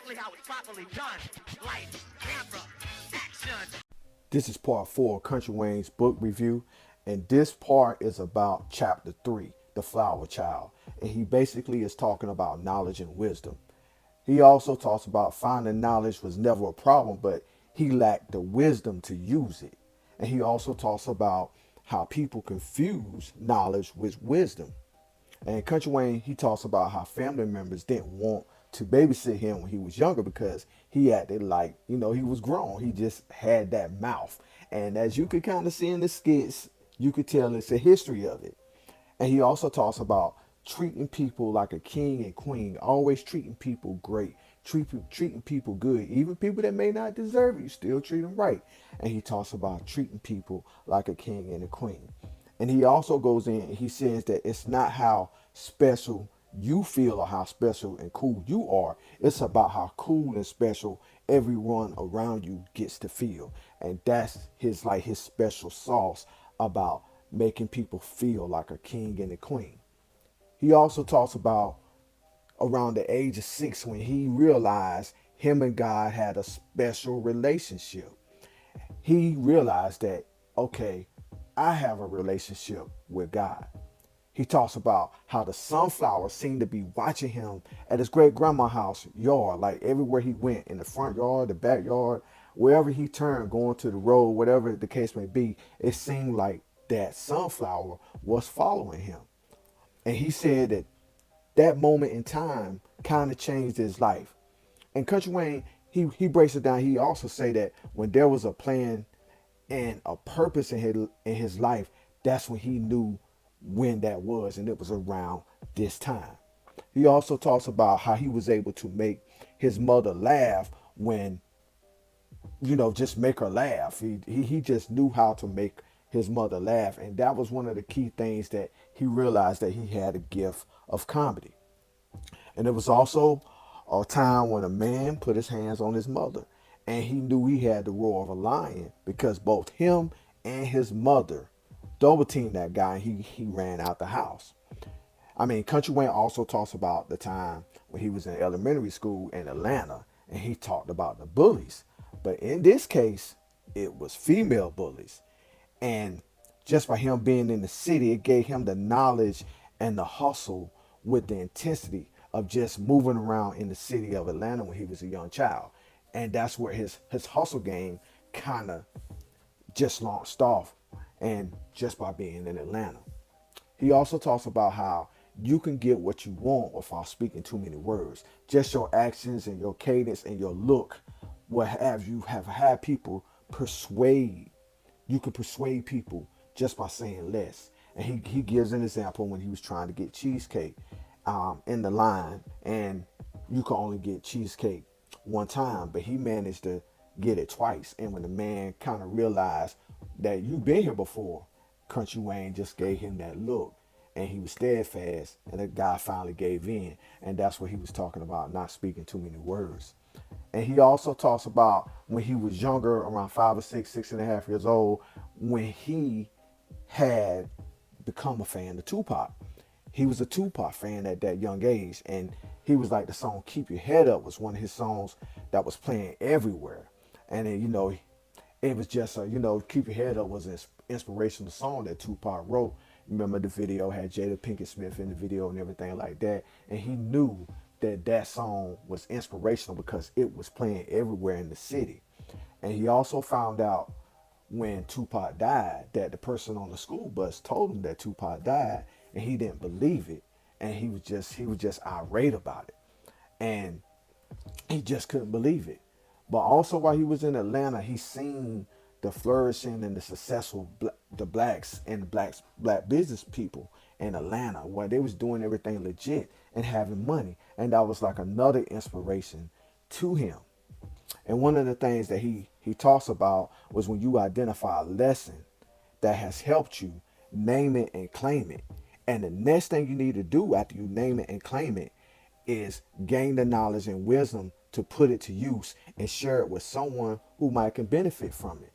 exactly how it's properly done. Light, camera, action. This is part 4 of Country Wayne's book review, and this part is about chapter 3, The Flower Child. And he basically is talking about knowledge and wisdom. He also talks about finding knowledge was never a problem, but he lacked the wisdom to use it. And he also talks about how people confuse knowledge with wisdom. And Country Wayne, he talks about how family members didn't want to babysit him when he was younger because he acted like, he was grown. He just had that mouth. And as you could kind of see in the skits, you could tell it's a history of it. And he also talks about treating people like a king and queen, always treating people great, treating people good, even people that may not deserve it, you still treat them right. And he talks about treating people like a king and a queen. And he also goes in and he says that it's not how special you feel or how special and cool you are. It's about how cool and special everyone around you gets to feel. And that's his special sauce about making people feel like a king and a queen. He also talks about around the age of 6 when he realized him and God had a special relationship. He realized that, okay, I have a relationship with God. He talks about how the sunflowers seemed to be watching him at his great grandma's house yard, like everywhere he went, in the front yard, the backyard, wherever he turned, going to the road, whatever the case may be, it seemed like that sunflower was following him. And he said that that moment in time kind of changed his life. And Country Wayne, he breaks it down. He also say that when there was a plan and a purpose in his life, that's when he knew when that was, and it was around this time. He also talks about how he was able to make his mother laugh when, just make her laugh. He just knew how to make his mother laugh, and that was one of the key things that he realized, that he had a gift of comedy. And it was also a time when a man put his hands on his mother, and he knew he had the roar of a lion because both him and his mother double teamed that guy, and he ran out the house. I mean, Country Wayne also talks about the time when he was in elementary school in Atlanta, and he talked about the bullies. But in this case, it was female bullies. And just by him being in the city, it gave him the knowledge and the hustle with the intensity of just moving around in the city of Atlanta when he was a young child. And that's where his hustle game kind of just launched off, and just by being in Atlanta. He also talks about how you can get what you want without speaking too many words. Just your actions and your cadence and your look will have had people persuade. You can persuade people just by saying less. And he gives an example when he was trying to get cheesecake in the line, and you could only get cheesecake one time, but he managed to get it twice. And when the man kind of realized that you've been here before, Country Wayne just gave him that look, and he was steadfast, and the guy finally gave in. And that's what he was talking about, not speaking too many words. And he also talks about when he was younger, around 5 or 6, 6.5 years old, when he had become a fan of Tupac. He was a Tupac fan at that young age, and he was like, the song "Keep Your Head Up" was one of his songs that was playing everywhere. And then, it was just "Keep Your Head Up" was an inspirational song that Tupac wrote. Remember, the video had Jada Pinkett Smith in the video and everything like that, and he knew that that song was inspirational because it was playing everywhere in the city. And he also found out when Tupac died that the person on the school bus told him that Tupac died, and he didn't believe it, and he was just irate about it, and he just couldn't believe it. But also, while he was in Atlanta, he seen the flourishing and the successful the blacks and the black business people in Atlanta, where they was doing everything legit and having money, and that was like another inspiration to him. And one of the things that he talks about was when you identify a lesson that has helped you, name it and claim it. And the next thing you need to do after you name it and claim it is gain the knowledge and wisdom to put it to use and share it with someone who might can benefit from it.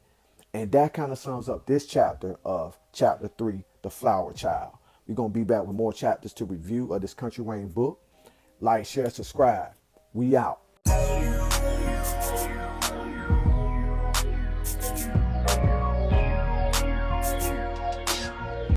And that kind of sums up this chapter of chapter 3, The Flower Child. We're going to be back with more chapters to review of this Country Wayne book. Like, share, subscribe. We out.